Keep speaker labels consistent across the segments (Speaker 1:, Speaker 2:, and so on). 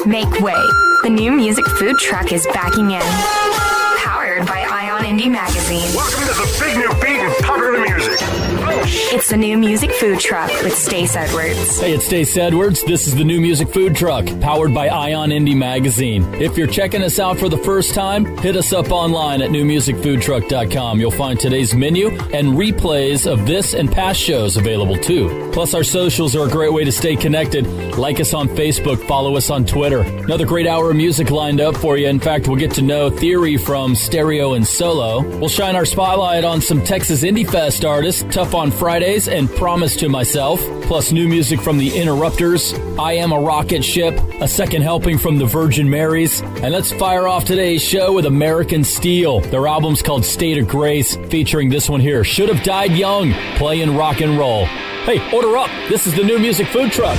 Speaker 1: Make way. The new music food truck is backing in. Powered by Indie Magazine.
Speaker 2: Welcome to the big new beat and popular music.
Speaker 1: It's the new music food truck with Stace Edwards.
Speaker 3: Hey, it's Stace Edwards. This is the new music food truck, powered by Indie Magazine. If you're checking us out for the first time, hit us up online at newmusicfoodtruck.com. You'll find today's menu and replays of this and past shows available too. Plus, our socials are a great way to stay connected. Like us on Facebook, follow us on Twitter. Another great hour of music lined up for you. In fact, we'll get to know Theory from StereoinSolo. We'll shine our spotlight on some Texas Indie Fest artists, Tough on Fridays, and Promise to Myself. Plus new music from the Interrupters, I Am a Rocketship, a second helping from the Virginmarys. And let's fire off today's show with American Steel. Their album's called State of Grace, featuring this one here, Should Have Died Young, playing rock and roll. Hey, order up. This is the new music food truck.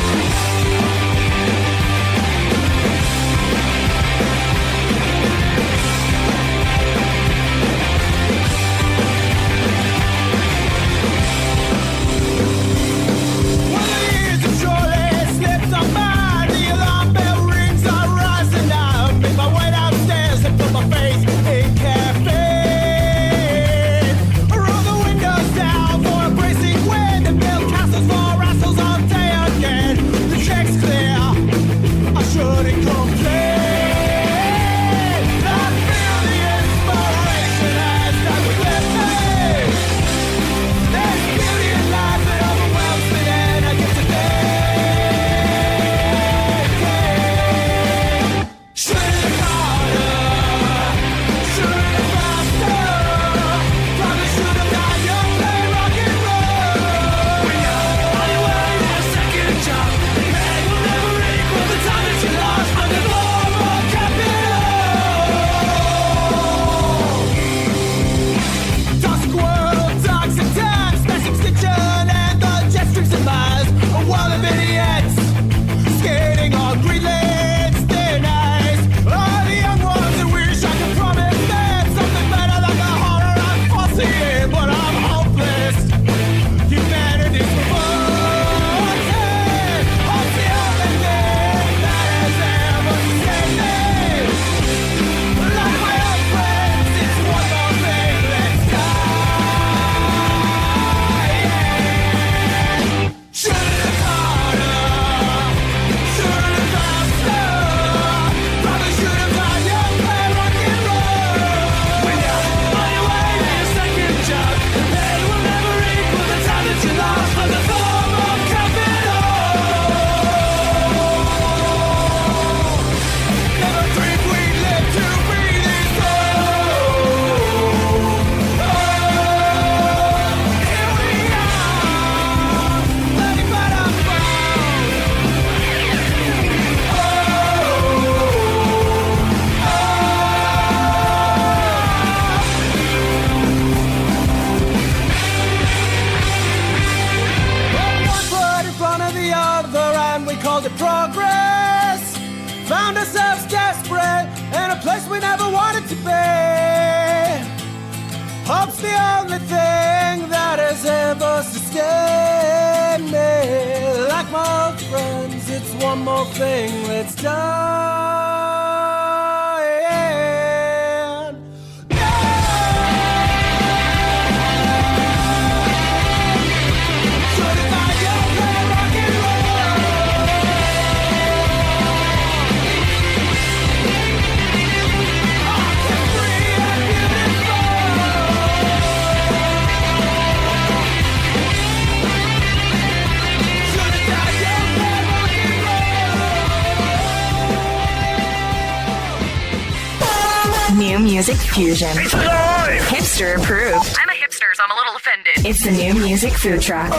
Speaker 1: New music fusion.
Speaker 2: It's live!
Speaker 1: Hipster approved.
Speaker 4: I'm a hipster, so I'm a little offended.
Speaker 1: It's the new music food truck.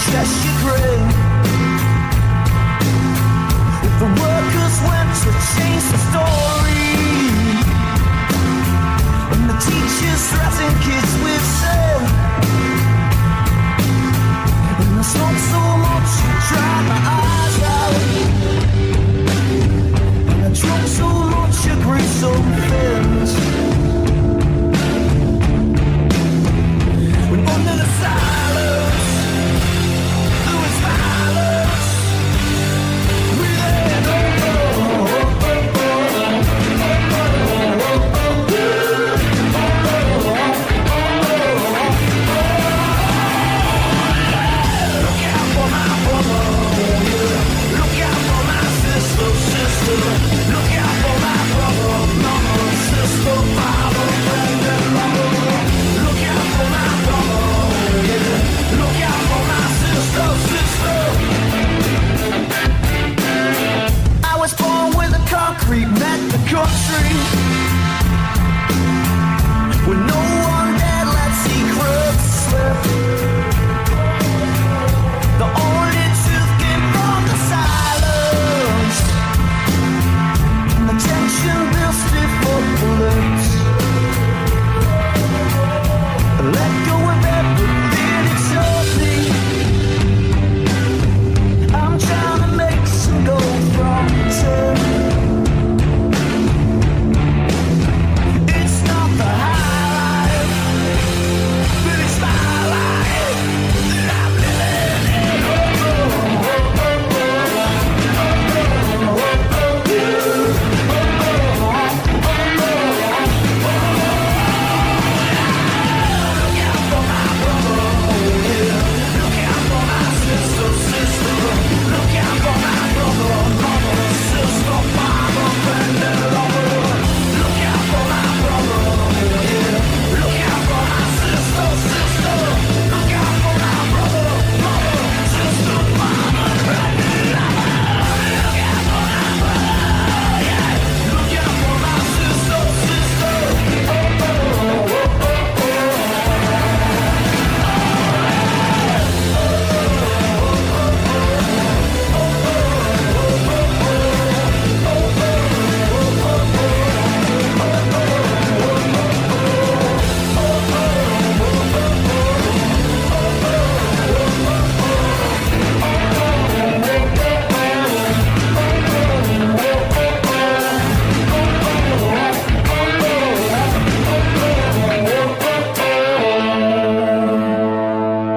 Speaker 5: stress your brain. If the workers went to change the story, and the teachers threaten kids with sin, and I smoke so much you dry my eyes out, and I drunk so much you grease some fins. When under the silence there was violence, we let go. Look out for my brother, look out for my sister, look out for my brother, mama, sister, father, friend, and lover. Look out for my brother, look out for my sister. I was born with a concrete met the country, with no one that let secrets slip. The only truth came from the silence, and the tension built stiff up the lips. Let go of everything exhausting. I'm trying to make some gold from tin. It's not the high life, but it's my life that I'm living in. Look out for my brother, look out for my sister, look out for my brother, mother, sister, father, friend, and lover. Look out for my brother, look out for my sister, look out for my brother, mother, sister, father, friend, and lover. Look out for my brother, look out for my sister.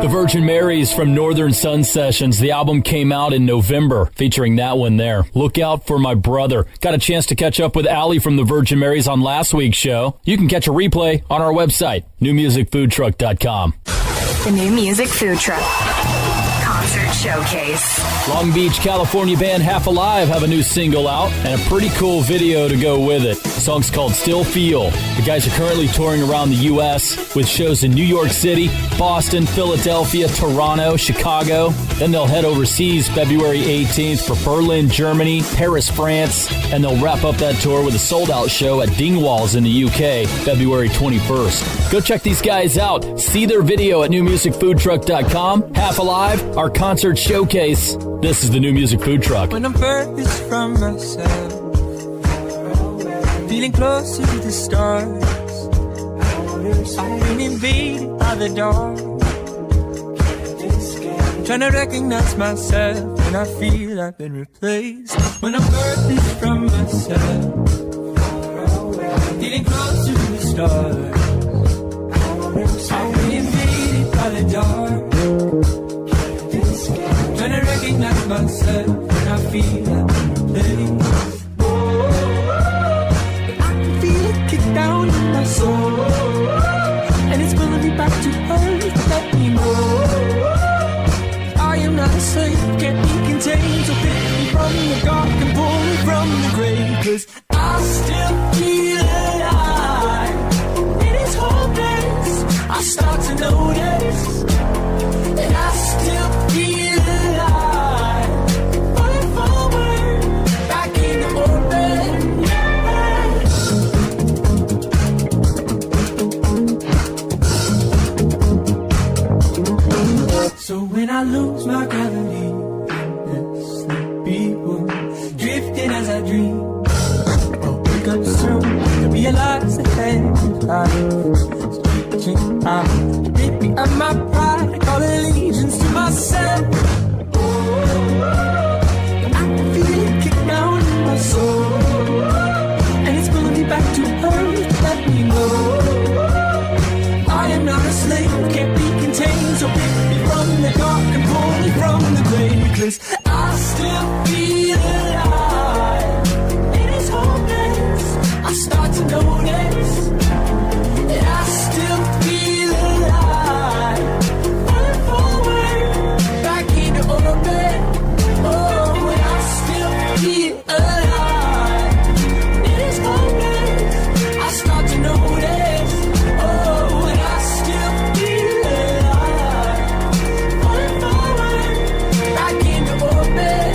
Speaker 3: The Virginmarys from Northern Sun Sessions. The album came out in November, featuring that one there. Look out for my brother. Got a chance to catch up with Allie from the Virginmarys on last week's show. You can catch a replay on our website, newmusicfoodtruck.com.
Speaker 1: The New Music Food Truck Concert Showcase.
Speaker 3: Long Beach, California band Half Alive have a new single out and a pretty cool video to go with it. The song's called Still Feel. The guys are currently touring around the U.S. with shows in New York City, Boston, Philadelphia, Toronto, Chicago. Then they'll head overseas February 18th for Berlin, Germany, Paris, France, and they'll wrap up that tour with a sold-out show at Dingwalls in the UK February 21st. Go check these guys out. See their video at newmusicfoodtruck.com. Half Alive, our concert showcase. This is the New Music Food Truck.
Speaker 6: When I'm furthest from myself, feeling closer to the stars, I've been invaded by the dark, trying to recognize myself when I feel I've been replaced. When I'm furthest from myself, feeling closer to the stars, I've been invaded by the dark, trying to recognize myself when I feel I'm replaced. I can feel it kick down in my soul, and it's pulling me back to earth. Let me know I am not a slave, can't be contained. So pick me from the dark and pull me from the grave, 'cause I still feel alive. It is hopeless, I start to notice that I still feel alive. Falling forward So when I lose my gravity in this sleepy room, drifting as I dream, I'll wake up soon to realize the hand is reaching out. Rip me of my pride, I call allegiance to myself. I can feel it kick down in my soul, and it's pulling me back to earth. Let me know I am not a slave, can't be contained. So pick me from the dark and pull me from the grave, 'cause I still feel alive. It is hopeless, I start to notice that I still feel alive. Falling forward, back into orbit. Oh, and I still feel alive. It is hopeless, I start to notice. Oh, and I still feel alive. Falling forward, back into orbit.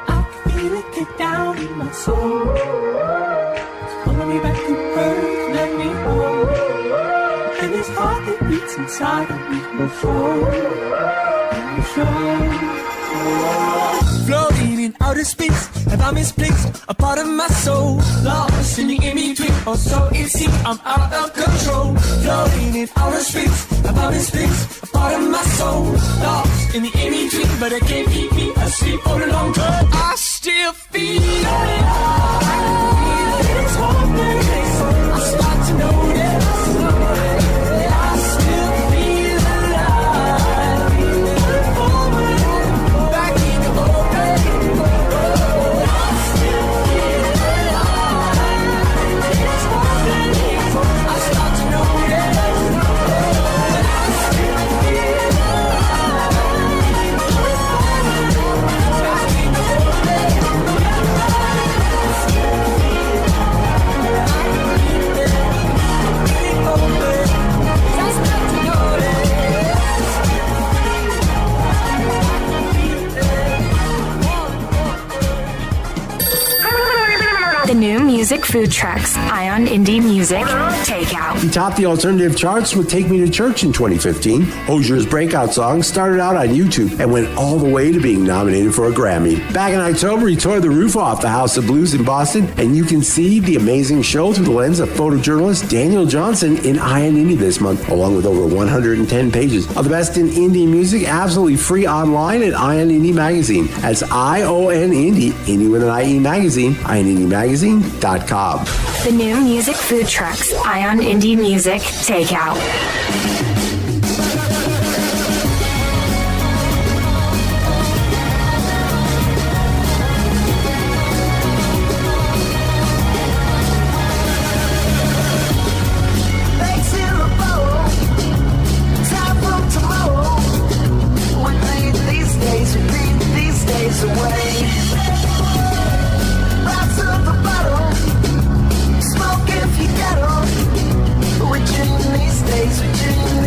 Speaker 6: I can feel it kick down in my soul. It's pulling me back to earth, let me go. And this heart that beats inside of me will show. Floating in outer space, have I misplaced a part of my soul? Lost in the in-between, or so it seems I'm out of control. Floating in outer space, have I misplaced a part of my soul? Lost in the in-between, but it can't keep me asleep for the long term. I still feel alive. It's hopeless, I start to notice. I still feel alive. Forward, back into orbit. I still feel alive. It's hopeless, I start to notice. I still feel alive. Back into orbit.
Speaker 1: The new music food trucks, Ion Indie Music, Takeout.
Speaker 7: He topped the alternative charts with Take Me to Church in 2015. Hosier's breakout song started out on YouTube and went all the way to being nominated for a Grammy. Back in October, he tore the roof off the House of Blues in Boston, and you can see the amazing show through the lens of photojournalist Daniel Johnson in Ion Indie this month, along with over 110 pages of the best in indie music, absolutely free online at Ion Indie Magazine. That's ION Indie, Indie with an IE Magazine, IonIndieMagazine.com.
Speaker 1: The new music food trucks, Ion Indie Music, Takeout.
Speaker 5: Legs in the bowl, time from tomorrow. We bleed these days, we bleed these days away. Rise of the bottle, smoke if you get 'em. We dream these days, we dream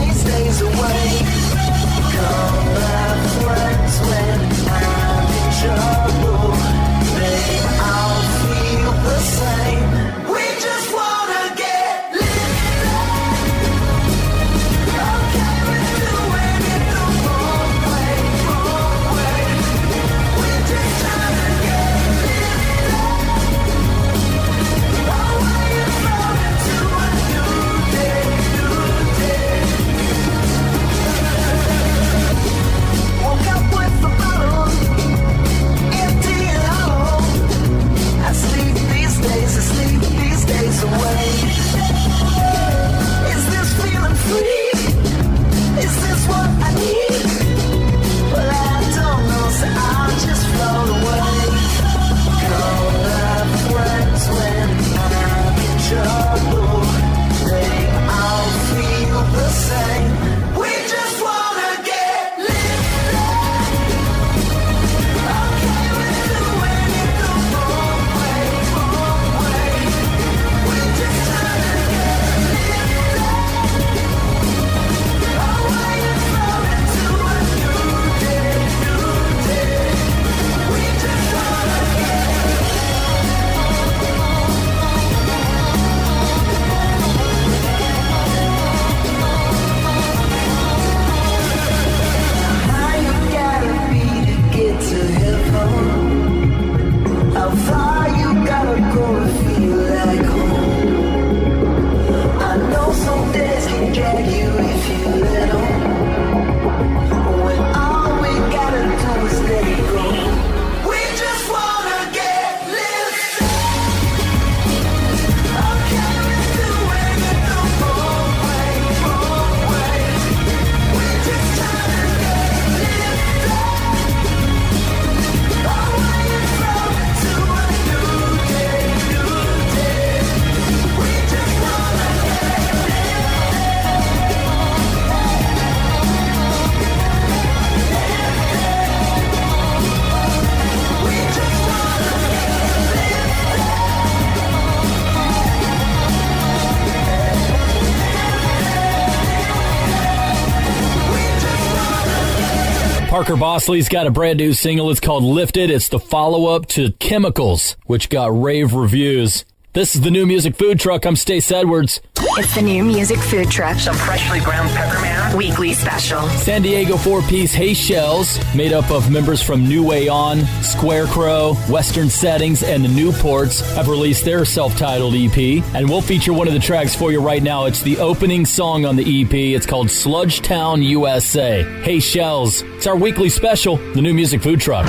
Speaker 3: rocker Bossley's got a brand new single. It's called Lifted. It's the follow-up to Chemicals, which got rave reviews. This is the New Music Food Truck. I'm Stace Edwards.
Speaker 1: It's the New Music Food Truck.
Speaker 4: Some freshly ground peppermint.
Speaker 1: Weekly special.
Speaker 3: San Diego four-piece Hey Chels, made up of members from New Way On, Squarecrow, Western Settings, and the Newports, have released their self-titled EP, and we'll feature one of the tracks for you right now. It's the opening song on the EP. It's called Sludge Town, USA. Hey Chels. It's our weekly special, the New Music Food Truck.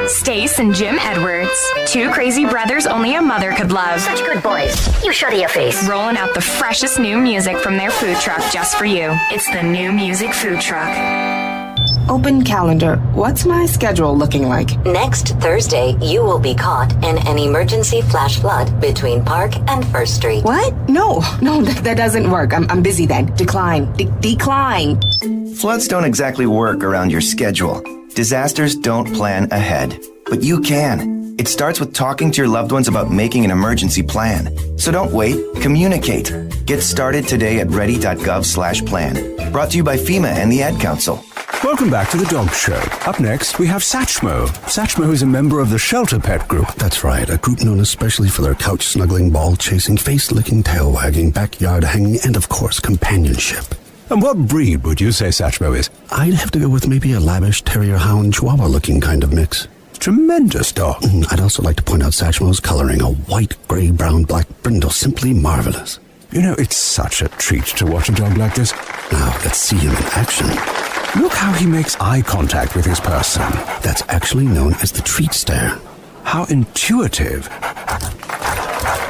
Speaker 1: Stace and Jim Edwards. Two crazy brothers only a mother could love.
Speaker 8: Such good boys. You shut your face.
Speaker 1: Rolling out the freshest new music from their food truck just for you. It's the New Music Food Truck.
Speaker 9: Open calendar. What's my schedule looking like?
Speaker 8: Next Thursday, you will be caught in an emergency flash flood between Park and First Street.
Speaker 9: What? No, that doesn't work. I'm busy then. Decline. Decline.
Speaker 10: Floods don't exactly work around your schedule. Disasters don't plan ahead. But you can. It starts with talking to your loved ones about making an emergency plan. So don't wait. Communicate. Get started today at ready.gov/plan. Brought to you by FEMA and the Ad Council.
Speaker 11: Welcome back to the Dog Show. Up next, we have Satchmo. Satchmo is a member of the Shelter Pet Group.
Speaker 12: That's right, a group known especially for their couch-snuggling, ball-chasing, face-licking, tail-wagging, backyard-hanging, and, of course, companionship.
Speaker 11: And what breed would you say Satchmo is?
Speaker 12: I'd have to go with maybe a lavish terrier-hound chihuahua-looking kind of mix.
Speaker 11: Tremendous dog.
Speaker 12: I'd also like to point out Satchmo's coloring, a white, gray, brown, black brindle, simply marvelous.
Speaker 11: You know, it's such a treat to watch a dog like this.
Speaker 12: Now, let's see him in action.
Speaker 11: Look how he makes eye contact with his person.
Speaker 12: That's actually known as the treat stare.
Speaker 11: How intuitive.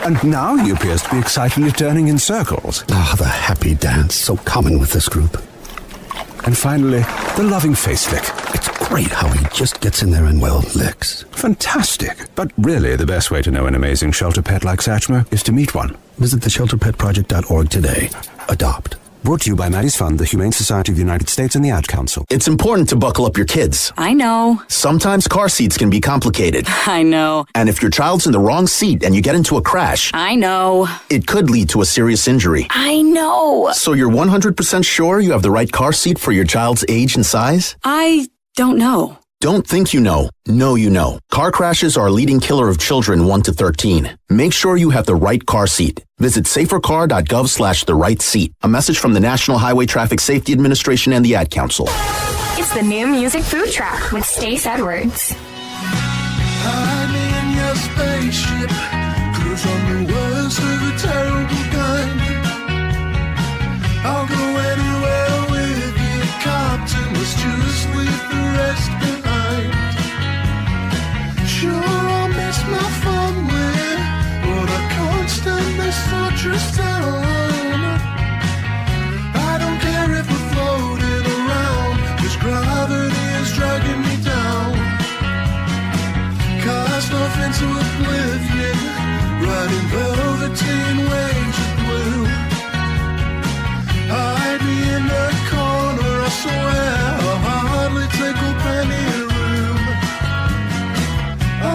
Speaker 11: And now he appears to be excitedly turning in circles.
Speaker 12: Ah, the happy dance, so common with this group.
Speaker 11: And finally, the loving face lick.
Speaker 12: It's great how he just gets in there and, well, licks.
Speaker 11: Fantastic. But really, the best way to know an amazing shelter pet like Satchmo is to meet one.
Speaker 12: Visit theshelterpetproject.org today. Adopt.
Speaker 11: Brought to you by Maddie's Fund, the Humane Society of the United States, and the Ad Council.
Speaker 13: It's important to buckle up your kids.
Speaker 14: I know.
Speaker 13: Sometimes car seats can be complicated.
Speaker 14: I know.
Speaker 13: And if your child's in the wrong seat and you get into a crash,
Speaker 14: I know.
Speaker 13: It could lead to a serious injury.
Speaker 14: I know.
Speaker 13: So you're 100% sure you have the right car seat for your child's age and size?
Speaker 14: I don't know.
Speaker 13: Don't think you know. Know you know. Car crashes are a leading killer of children 1 to 13. Make sure you have the right car seat. Visit safercar.gov/the right seat. A message from the National Highway Traffic Safety Administration and the Ad Council.
Speaker 1: It's the new music food truck with Stace Edwards.
Speaker 5: I'm in your spaceship, cruise on the worst of a terrible kind. I'll go anywhere with you, Captain. Let's just leave the rest behind. Sure, I'll miss my family, but I can't stand this fortress town. I don't care if we're floating around, 'cause gravity is dragging me down. Cast off into oblivion, riding velveteen waves of blue. Hide me in a corner, I swear I'll hardly take up any room. I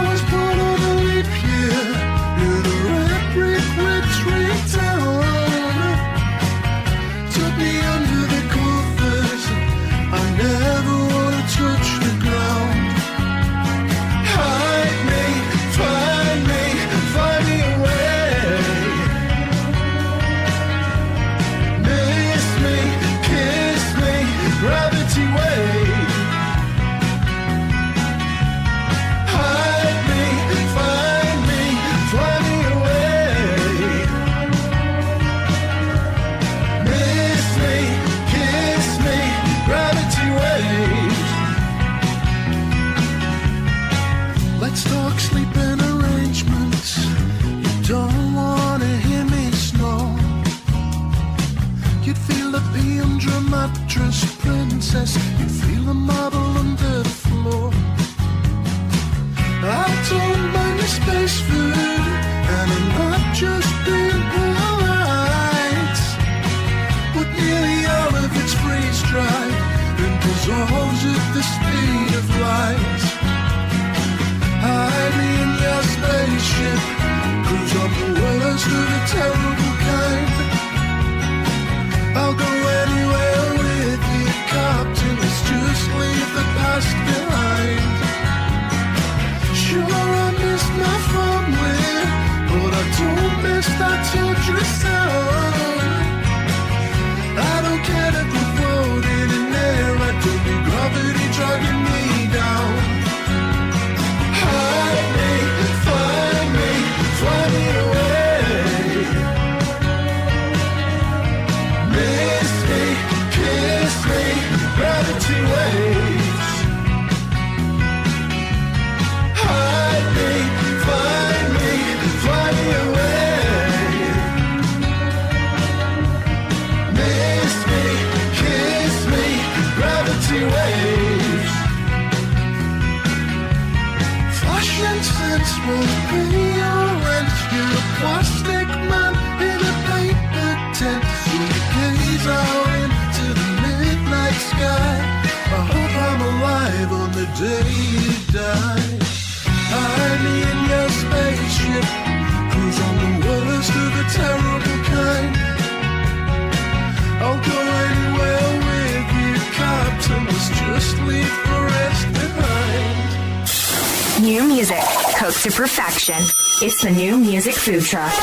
Speaker 5: was born on a leap year in a red brick retreat town. Took me under the covers, I never want to touch the ground. Hide me, find me away. Miss me, kiss me, gravity wave. Hide me, find me, fly me away. Miss me, kiss me, gravity wave. Let's talk sleeping arrangements. You don't wanna hear me snore. You'd feel the pee under a mattress, princess. You'd feel the marble under the floor. I don't mind the space food, and I'm not just being polite. But nearly all of it's freeze-dried and dissolves at the speed of light. Hide me in your spaceship, cruise on the worst of the terrible kind. I'll go anywhere with you, Captain. Let's just leave the past behind. Sure, I miss my family, but I don't miss that torturous sound. I don't care if we're floating in air, I don't need gravity dragging me down. Hide me, find me, fly me away. Miss me, kiss me, gravity waves. Hide me, find me, fly me away. Miss me, kiss me, gravity waves. Fashion sense won't be your rent. You're a plastic man in a paper tent. So you gaze out into the midnight sky. I hope I'm alive on the day you die. Hide me in your spaceship, cruise on the worst of the terrible kind. I'll go anywhere with you, Captain. Let's just leave the rest behind.
Speaker 1: New music, cooked to perfection. It's the new music food truck.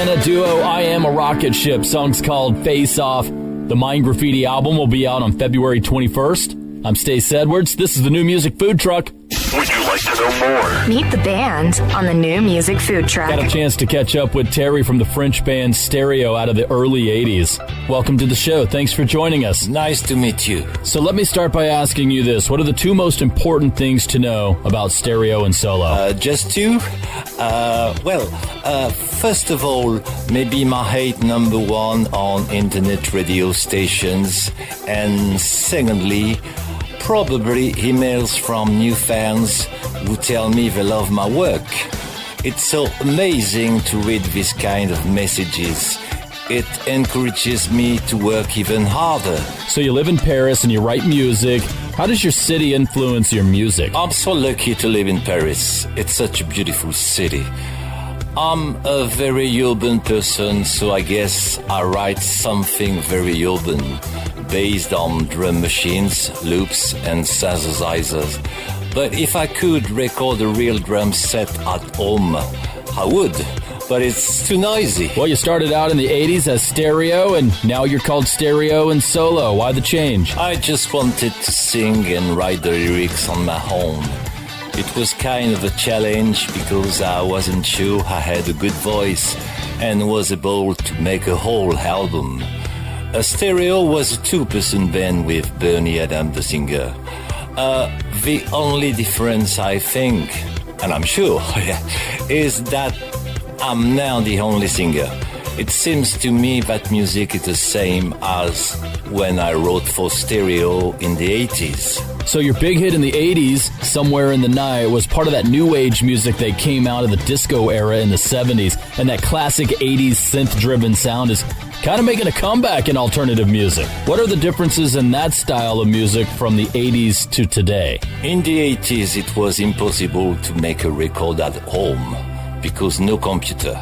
Speaker 3: Atlanta duo I Am a Rocketship. Song's called Face Off. The Mind Graffiti album will be out on February 21st. I'm Stace Edwards. This is the New Music Food Truck.
Speaker 2: Would you like to know more?
Speaker 1: Meet the band on the New Music Food Truck.
Speaker 3: Got a chance to catch up with Terry from the French band Stereo out of the early 80s. Welcome to the show. Thanks for joining us.
Speaker 15: Nice to meet you.
Speaker 3: So let me start by asking you this. What are the two most important things to know about StereoinSolo?
Speaker 15: Just two? First of all, maybe my hate number one on internet radio stations. And secondly, probably emails from new fans who tell me they love my work. It's so amazing to read this kind of messages. It encourages me to work even harder.
Speaker 3: So you live in Paris and you write music. How does your city influence your music?
Speaker 15: I'm so lucky to live in Paris. It's such a beautiful city. I'm a very urban person, so I guess I write something very urban, based on drum machines, loops, and synthesizers. But if I could record a real drum set at home, I would. But it's too noisy.
Speaker 3: Well, you started out in the 80s as Stereo, and now you're called StereoinSolo. Why the change?
Speaker 15: I just wanted to sing and write the lyrics on my own. It was kind of a challenge because I wasn't sure I had a good voice and was able to make a whole album. A Stereo was a two-person band with Bernie Adam, the singer. The only difference, I think, and I'm sure, is that I'm now the only singer. It seems to me that music is the same as when I wrote for Stereo in the 80s.
Speaker 3: So your big hit in the 80s, Somewhere in the Night, was part of that new age music that came out of the disco era in the 70s, and that classic 80s synth-driven sound is kind of making a comeback in alternative music. What are the differences in that style of music from the 80s to today?
Speaker 15: In the 80s, it was impossible to make a record at home because no computer.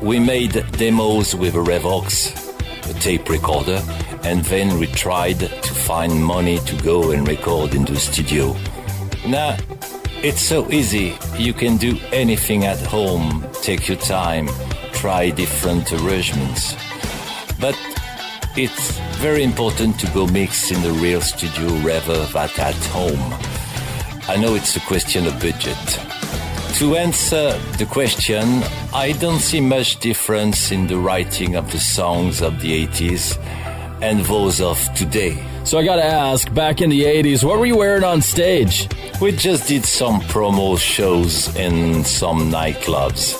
Speaker 15: We made demos with a Revox, a tape recorder, and then we tried to find money to go and record in the studio. Now, it's so easy. You can do anything at home, take your time, try different arrangements. But it's very important to go mix in the real studio rather than at home. I know it's a question of budget. To answer the question, I don't see much difference in the writing of the songs of the 80s and those of today.
Speaker 3: So I gotta ask, back in the 80s, what were you wearing on stage?
Speaker 15: We just did some promo shows in some nightclubs.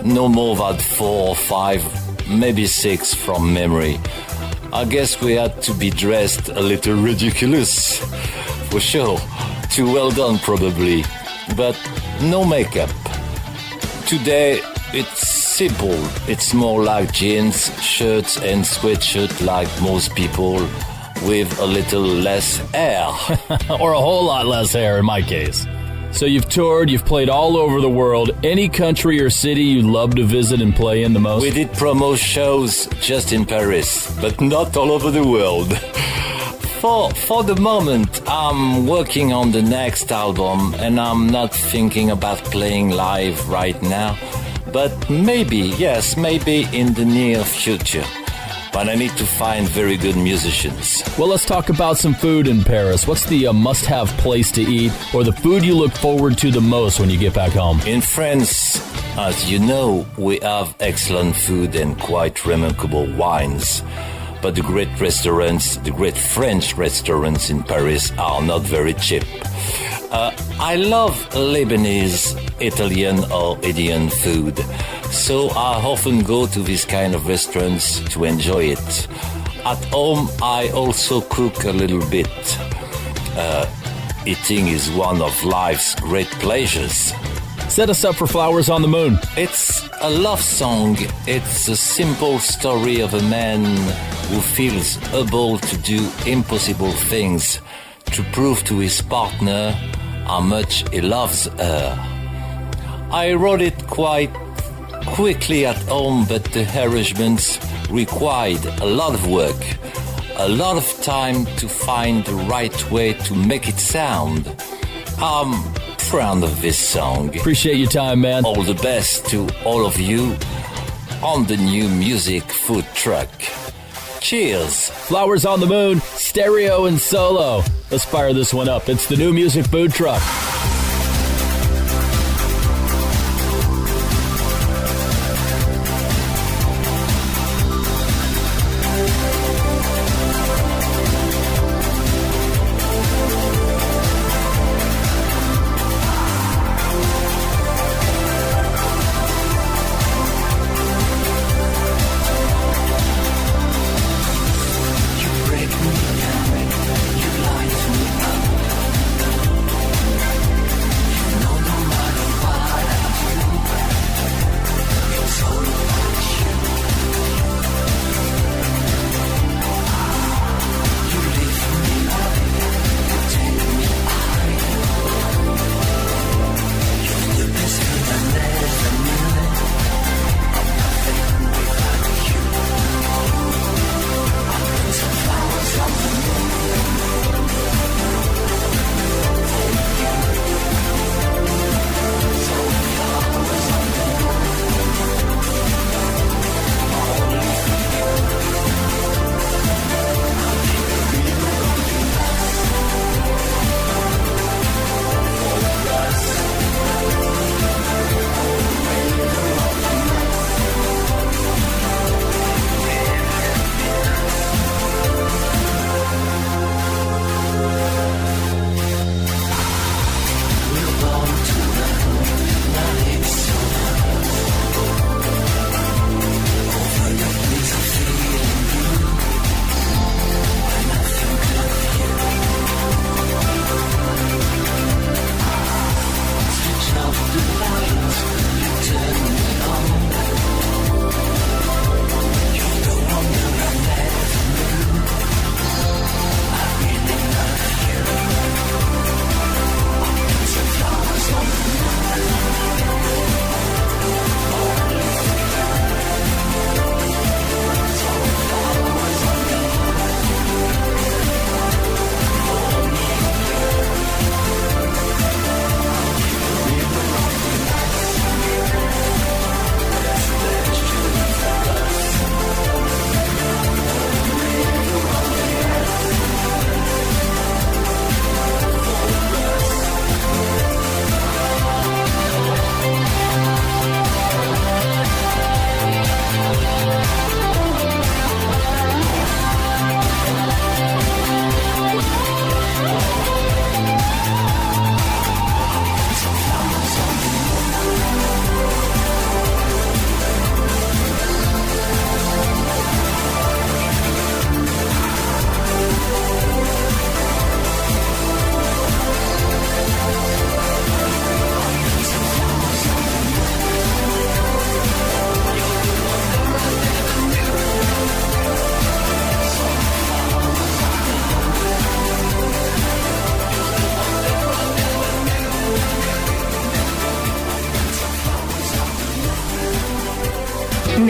Speaker 15: No more than 4 or 5, maybe 6 from memory. I guess we had to be dressed a little ridiculous, for sure. Too well done, probably. But no makeup. Today, it's simple. It's more like jeans, shirts, and sweatshirt like most people, with a little less hair.
Speaker 3: Or a whole lot less hair in my case. So you've toured, you've played all over the world. Any country or city you'd love to visit and play in the most?
Speaker 15: We did promo shows just in Paris, but not all over the world. For the moment, I'm working on the next album and I'm not thinking about playing live right now. But maybe in the near future. But I need to find very good musicians.
Speaker 3: Well, let's talk about some food in Paris. What's the must-have place to eat or the food you look forward to the most when you get back home?
Speaker 15: In France, as you know, we have excellent food and quite remarkable wines. But the great French restaurants in Paris are not very cheap. I love Lebanese, Italian or Indian food, so I often go to these kind of restaurants to enjoy it. At home, I also cook a little bit. Eating is one of life's great pleasures.
Speaker 3: Set us up for Flowers on the Moon.
Speaker 15: It's a love song. It's a simple story of a man who feels able to do impossible things to prove to his partner how much he loves her. I wrote it quite quickly at home, but the arrangements required a lot of work, a lot of time to find the right way to make it sound. I'm proud of this song.
Speaker 3: Appreciate your time, man.
Speaker 15: All the best to all of you. on the new music food truck. Cheers!
Speaker 3: Flowers on the Moon, Stereo and Solo. Let's fire this one up. It's the new music food truck.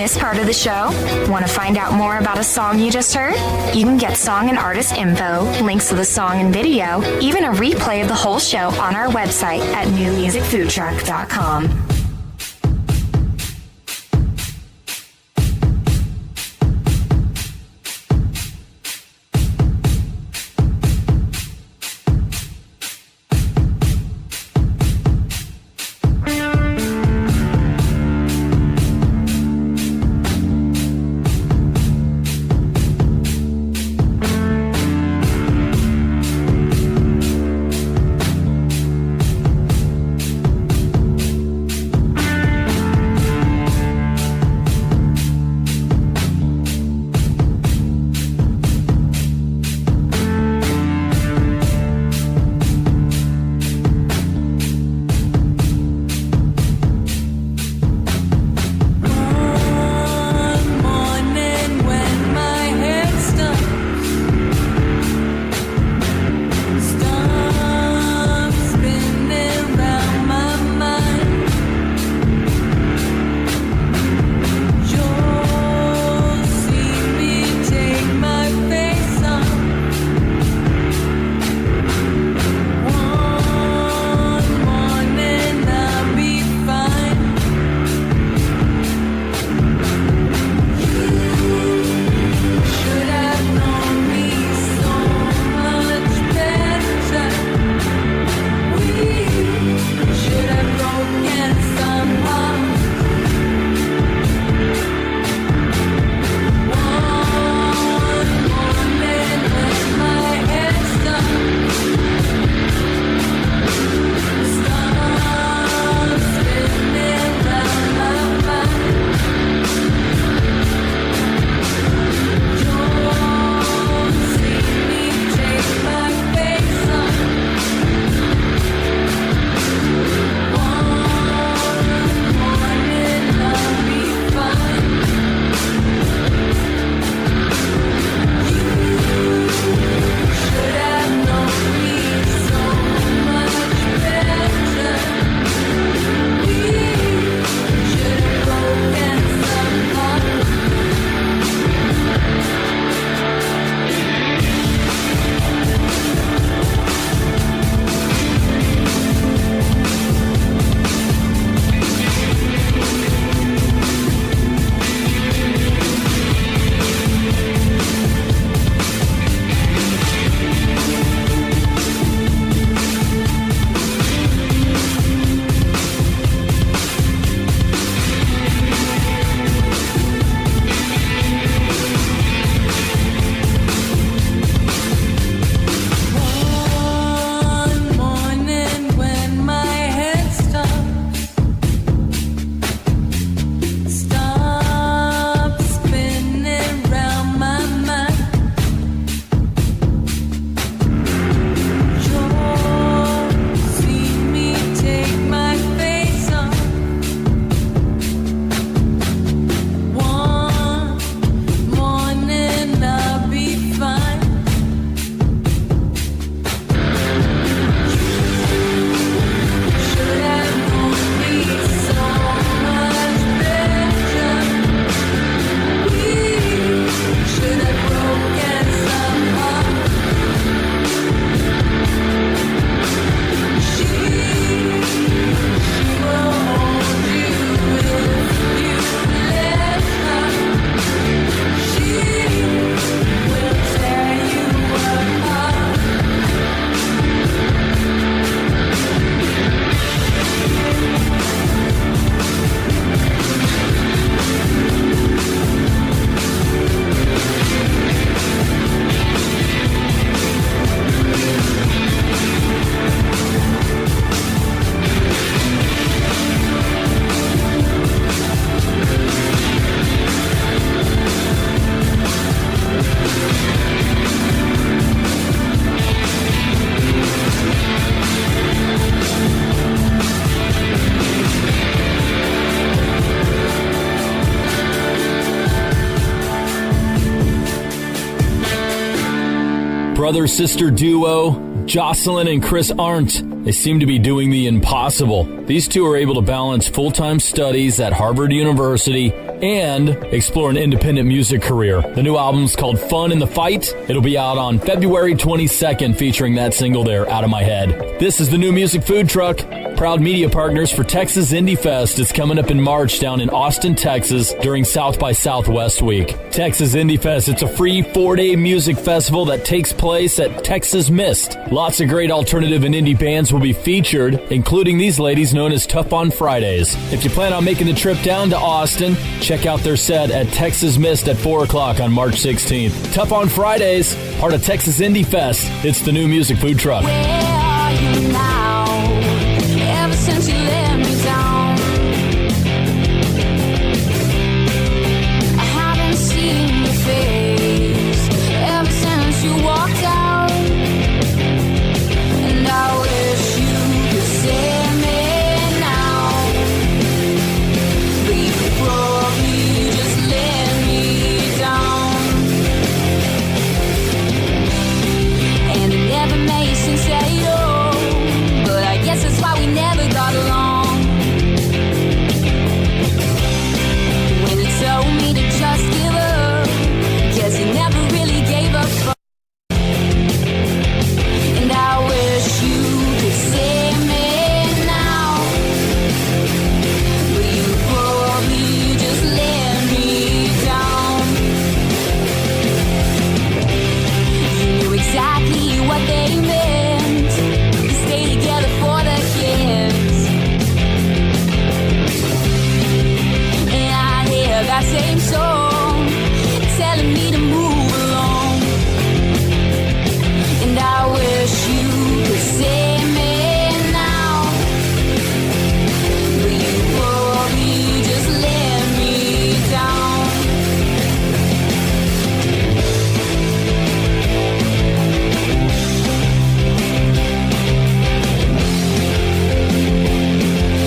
Speaker 1: Miss part of the show? Want to find out more about a song you just heard? You can get song and artist info, links to the song and video, even a replay of the whole show on our website at newmusicfoodtruck.com.
Speaker 3: brother-sister duo, Jocelyn and Chris Arndt. They seem to be doing the impossible. These two are able to balance full-time studies at Harvard University and explore an independent music career. The new album's called Fun in the Fight. It'll be out on February 22nd, featuring that single there, Out of My Head. This is the New Music Food Truck, proud media partners for Texas Indie Fest. It's coming up in March down in Austin, Texas during South by Southwest Week. Texas Indie Fest, it's a free 4-day music festival that takes place at Texas Mist. Lots of great alternative and indie bands will be featured, including these ladies known as Tough on Fridays. If you plan on making the trip down to Austin, check out their set at Texas Mist at 4 o'clock on March 16th. Tough on Fridays, part of Texas Indie Fest. It's the New Music Food Truck.
Speaker 5: Where are you now? Ever since you let me down, I haven't seen your face ever since you walked out, and I wish you could say me now, but you probably just let me down, and it never made sense at all. I guess that's why we never got along. When you told me to just give up, guess you never really gave a fuck. And I wish you could say me now, but you probably just let me down. You knew exactly what they meant, to stay together for the kids. And I hear that same song telling me to move along. And I wish you could say me now, but you probably just let me down.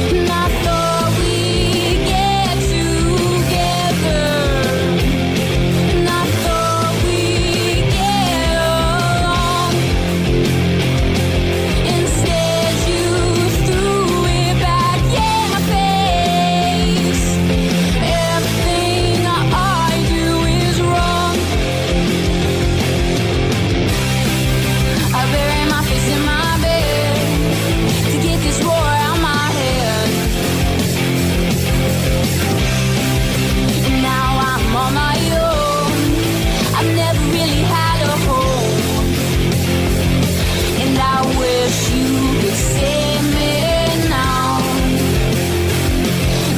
Speaker 5: And I thought we'd get together, and I thought we'd get along. Instead you threw it back in my face. Everything I do is wrong. I bury my face in my bed to get this roar out my head. And now I'm on my own. I've never really had a home. And I wish you could say me now,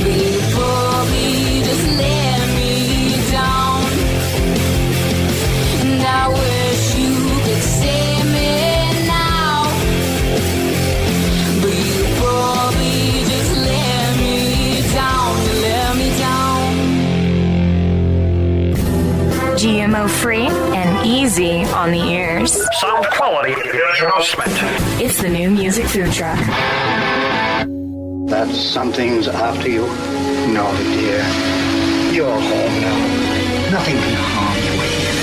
Speaker 5: but you probably just let me down. And I wish you could say me now, but you probably just let me down. You let me down.
Speaker 1: GMO free and easy on the ears.
Speaker 4: Sound quality enhancement.
Speaker 1: It's the New Music Food Truck.
Speaker 16: That something's after you? No, dear. You're home now. Nothing can harm you here.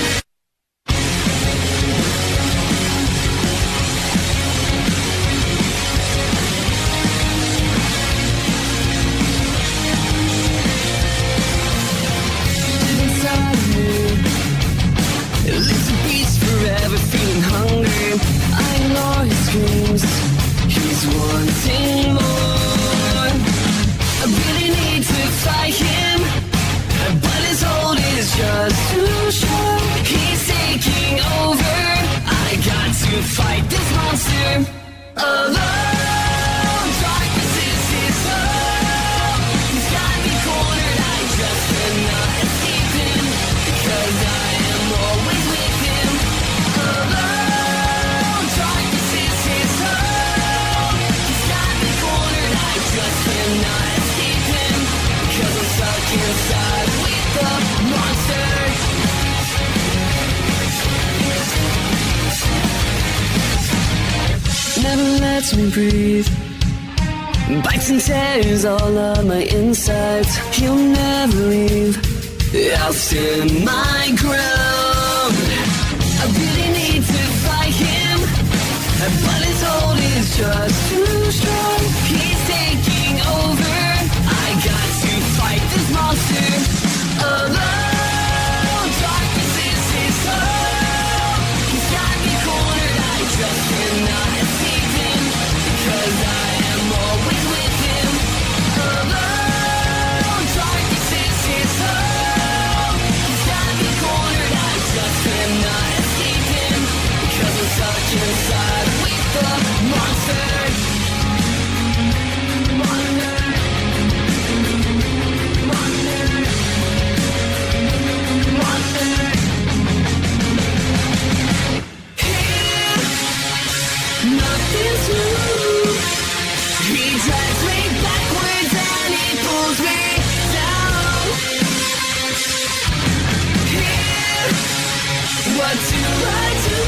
Speaker 5: Inside of me, it lives and beats forever, feeling hungry. I ignore his screams, he's wanting more. I really need to fight him, but his hold is just too short. He's taking over, I got to fight this monster alone. Darkness is his soul. He's got me cornered, I just cannot escape him, because I am always with him. Alone. Darkness is his soul. He's got me cornered, I just cannot escape him, because I'm stuck inside with the monster. Never lets me breathe, bites and tears all of my insides. He'll never leave, I'll stand my ground. I really need to fight. but his hold is just too strong. He's taking over. I got to fight this monster alone. Darkness is his home. He's got me cornered. I just cannot escape him because I am always with him alone. Darkness is his home. He's got me cornered. I just cannot escape him because I'm stuck inside with the monster. Nothing's new. He drags me backwards and he pulls me down. Here, what do I do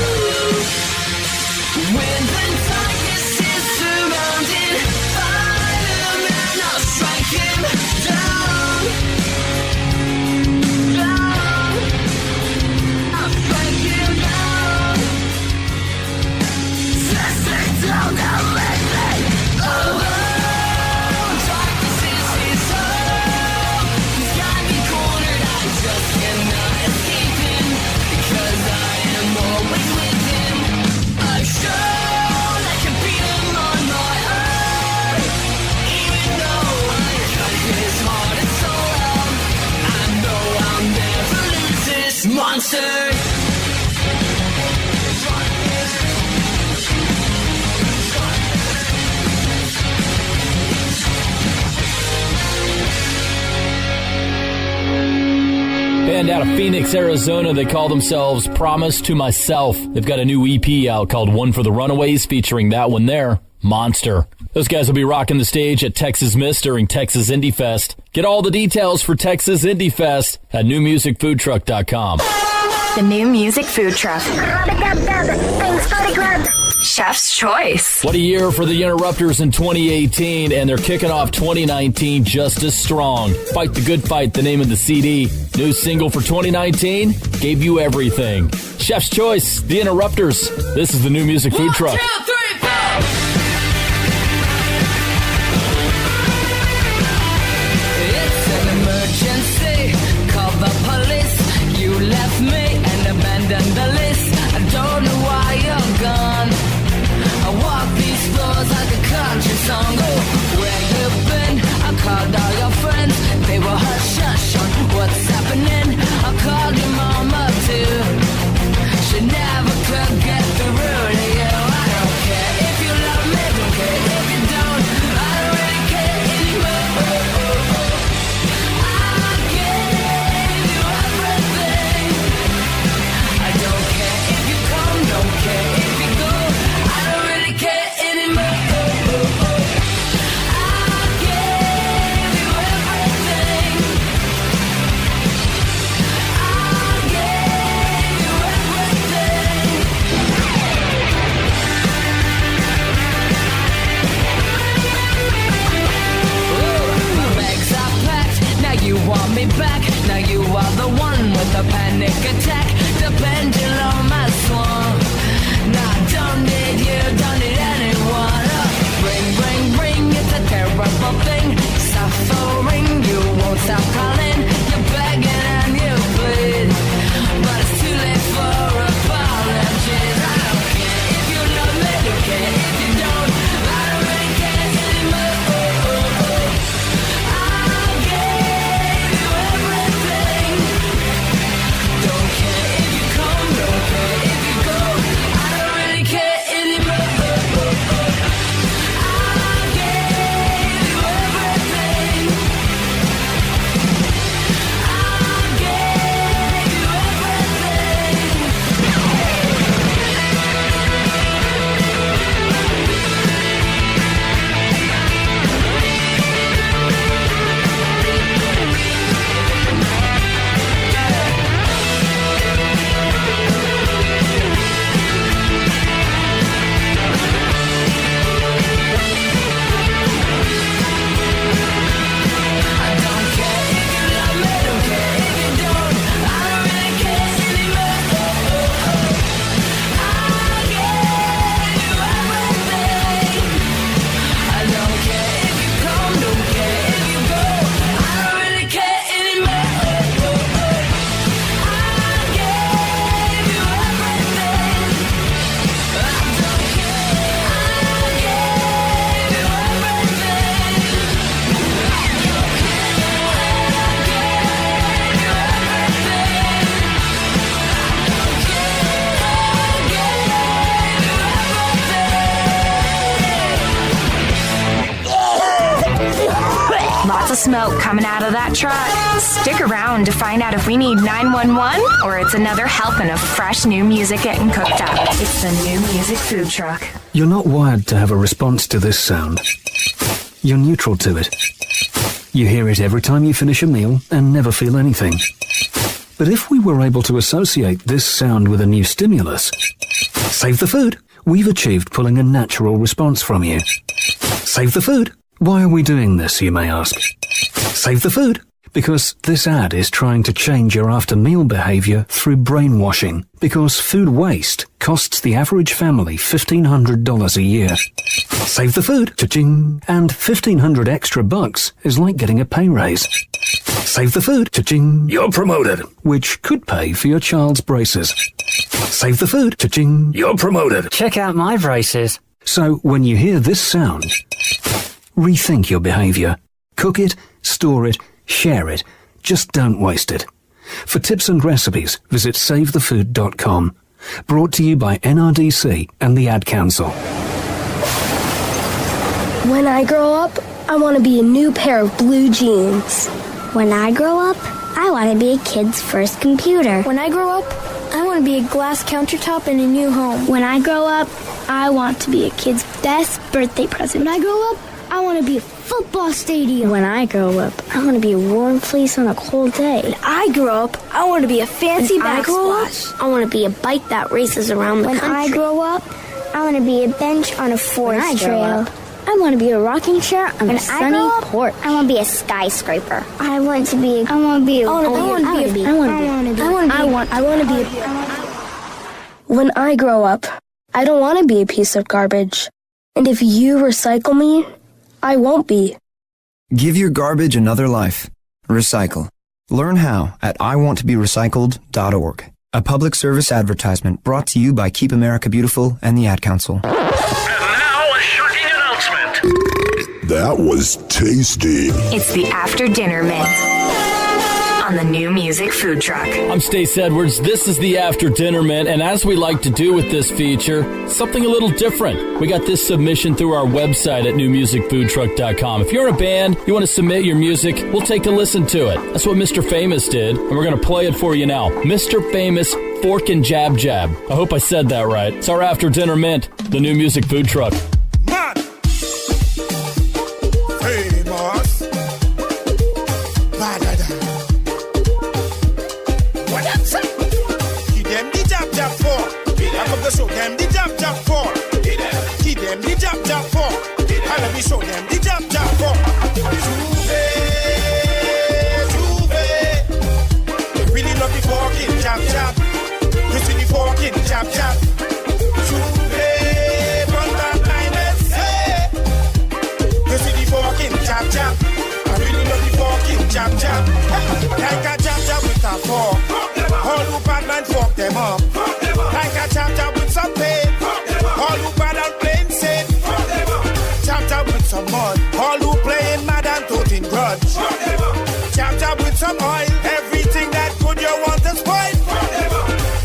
Speaker 5: when the darkness is surrounding? Fireman, I'll strike him down. Down. I'll strike him down. Down, down, let me alone. Darkness is his home. He's got me cornered. I just cannot escape him because I am always with him. I've shown I can beat him on my own. Even though I cut his heart and soul out, I know I'll never lose this monster.
Speaker 3: Band out of Phoenix, Arizona, they call themselves Promise to Myself. They've got a new EP out called One for the Runaways, featuring that one there, Monster. Those guys will be rocking the stage at Texas Mist during Texas Indie Fest. Get all the details for Texas Indie Fest at newmusicfoodtruck.com.
Speaker 1: The New Music Food Truck. Thanks for the club. Chef's Choice.
Speaker 3: What a year for the Interrupters in 2018, and they're kicking off 2019 just as strong. Fight the Good Fight, the name of the CD. New single for 2019, Gave You Everything. Chef's Choice, the Interrupters. This is the New Music Food Truck.
Speaker 5: 1, 2, 3, 4. It's an emergency. Call the police. You left me and abandoned the list. I don't know why you're gone. I walk these floors like a country song. Oh, where you been? I called all your friends. They were hush-hush on what's happening. I called your mama too. She never could get through to you. I don't care if you love me, don't care if you don't. I don't really care anymore. I gave you everything. I don't care if you come, don't care if you go. I don't really care anymore. I gave you everything. I gave you everything. Ooh, my bags are packed. Now you want me back. Now you are the one with the panic attack. The pendulum has swung. Now I don't need you, don't need anyone. Ring, ring, ring, it's a terrible thing. Suffering, you won't stop calling. You're begging and you plead, but it's too late for apologies. I don't care if you love me, don't care if you don't. I don't really care anymore. I gave you everything. Don't care if you come, don't care
Speaker 1: lots of smoke coming out of that truck. Stick around to find out if we need 911 or it's another helping of fresh new music getting cooked up. It's the New Music Food Truck.
Speaker 11: You're not wired to have a response to this sound. You're neutral to it. You hear it every time you finish a meal and never feel anything. But if we were able to associate this sound with a new stimulus, save the food, we've achieved pulling a natural response from you. Save the food. Why are we doing this, you may ask? Save the food. Because this ad is trying to change your after-meal behavior through brainwashing. Because food waste costs the average family $1,500 a year. Save the food. Cha-ching. And $1,500 extra bucks is like getting a pay raise. Save the food. Cha-ching. You're promoted. Which could pay for your child's braces. Save the food. Cha-ching. You're promoted.
Speaker 17: Check out my braces.
Speaker 11: So when you hear this sound, rethink your behavior. Cook it, store it, share it. Just don't waste it. For tips and recipes, visit savethefood.com. Brought to you by NRDC and the Ad Council.
Speaker 18: When I grow up, I want to be a new pair of blue jeans. When I grow up, I want to be a kid's first computer.
Speaker 19: When I grow up, I want to be a glass countertop in a new home.
Speaker 18: When I grow up, I want to be a kid's best birthday present.
Speaker 19: When I grow up, I want to be a football stadium.
Speaker 18: When I grow up, I want to be a warm fleece on a cold day.
Speaker 19: When I grow up, I want to be a fancy backsplash.
Speaker 18: I want to be a bike that races around the country.
Speaker 19: When I grow up, I want to be a bench on a forest trail.
Speaker 18: I want to be a rocking chair on a sunny porch.
Speaker 19: I want to be a skyscraper.
Speaker 18: I want to be When I grow up, I don't want to be a piece of garbage. And if you recycle me, I won't be.
Speaker 20: Give your garbage another life. Recycle. Learn how at iwanttoberecycled.org. A public service advertisement brought to you by Keep America Beautiful and the Ad Council.
Speaker 4: And now a shocking announcement.
Speaker 21: That was tasty.
Speaker 1: It's the After Dinner Mint on the New Music Food Truck.
Speaker 3: I'm Stace Edwards. This is the After Dinner Mint, and as we like to do with this feature, something a little different. We got this submission through our website at newmusicfoodtruck.com. If you're in a band, you want to submit your music, we'll take a listen to it. That's what Mr. Famous did, and we're going to play it for you now. Mr. Famous Fork and Jab Jab. I hope I said that right. It's our After Dinner Mint, the New Music Food Truck.
Speaker 5: Man! Famous! Badada! What that say? Give them the jab jab for. I'm going to show them the jab jab for. Give them the jab jab for. And let me show them the jab jab for. Juve. Really love the forking jab jab. You see the forking jab jab. Juve. Run that line and say. You see the forking jab jab. I really love the forking jab jab. Like a jab jab with a fork. All who bad man fuck them up. Like a chap chap with some pain. All who bad and plain safe. Chap chap with some mud. All who playing mad and toting grudge. Chap chap with some oil. Everything that good you want to spoil.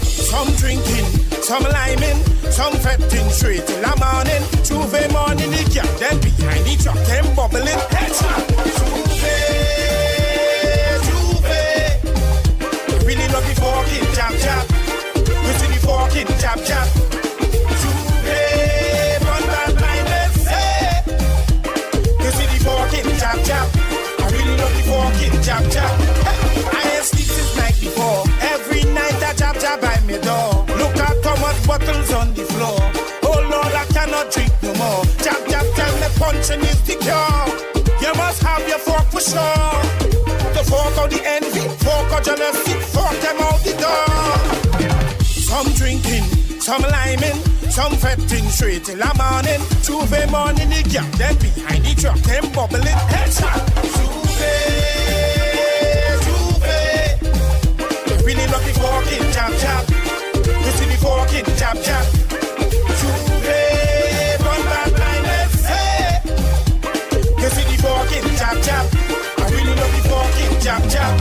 Speaker 5: Some drinking, some liming, some fetting straight till the morning. Juve morning the girl, then behind the truck them bubbling. Really love the forking jab jab. You see the forking jab jab. Juve, run that line, let's say. You see the forking jab jab. I really love the forking jab jab. I ain't sleep since night before. Every night I jab jab by my door. Look at how much bottles on the floor. Oh Lord, I cannot drink no more. Jab jab, tell me punching is the cure. You must have your fork for sure. The fork of the envy, fork of jealousy, fork them out the door. Some drinking, some liming, some fetting straight till the morning. Juve morning the girl, then behind the truck, them bubbling. Headshot. Juve, really love the forking jab jab. You see the forking jab jab. Juve, run that line, let's say. You see the forking jab jab. I really love the forking jab jab.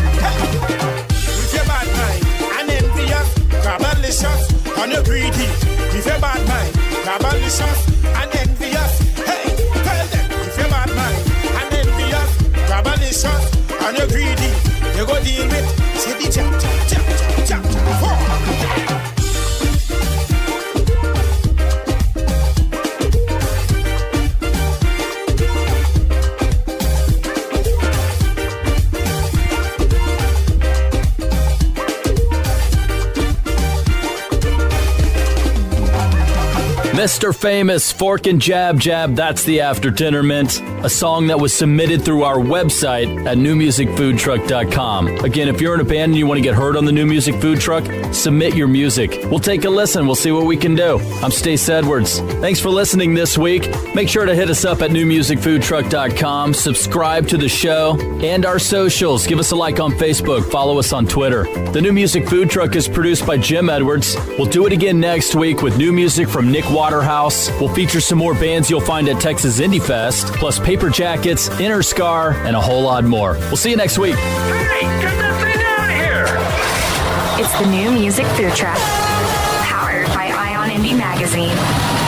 Speaker 5: If you're bad mind and envious, grab-a-licious and you're greedy. If you're bad mind, grab-a-licious and envious. Hey, tell them. If you're bad mind and envious, grab-a-licious
Speaker 3: Mr. Famous, Fork and Jab Jab, that's the Aftertenorment, a song that was submitted through our website at newmusicfoodtruck.com. Again, if you're in a band and you want to get heard on the New Music Food Truck, submit your music. We'll take a listen. We'll see what we can do. I'm Stace Edwards. Thanks for listening this week. Make sure to hit us up at newmusicfoodtruck.com. Subscribe to the show and our socials. Give us a like on Facebook. Follow us on Twitter. The New Music Food Truck is produced by Jim Edwards. We'll do it again next week with new music from Nick Waterhouse. We'll feature some more bands you'll find at Texas Indie Fest, plus Paper Jackets, Inner Scar, and a whole lot more. We'll see you next week.
Speaker 4: Hey, get that thing out of here!
Speaker 1: It's the New Music Food Truck, powered by Ion Indie Magazine.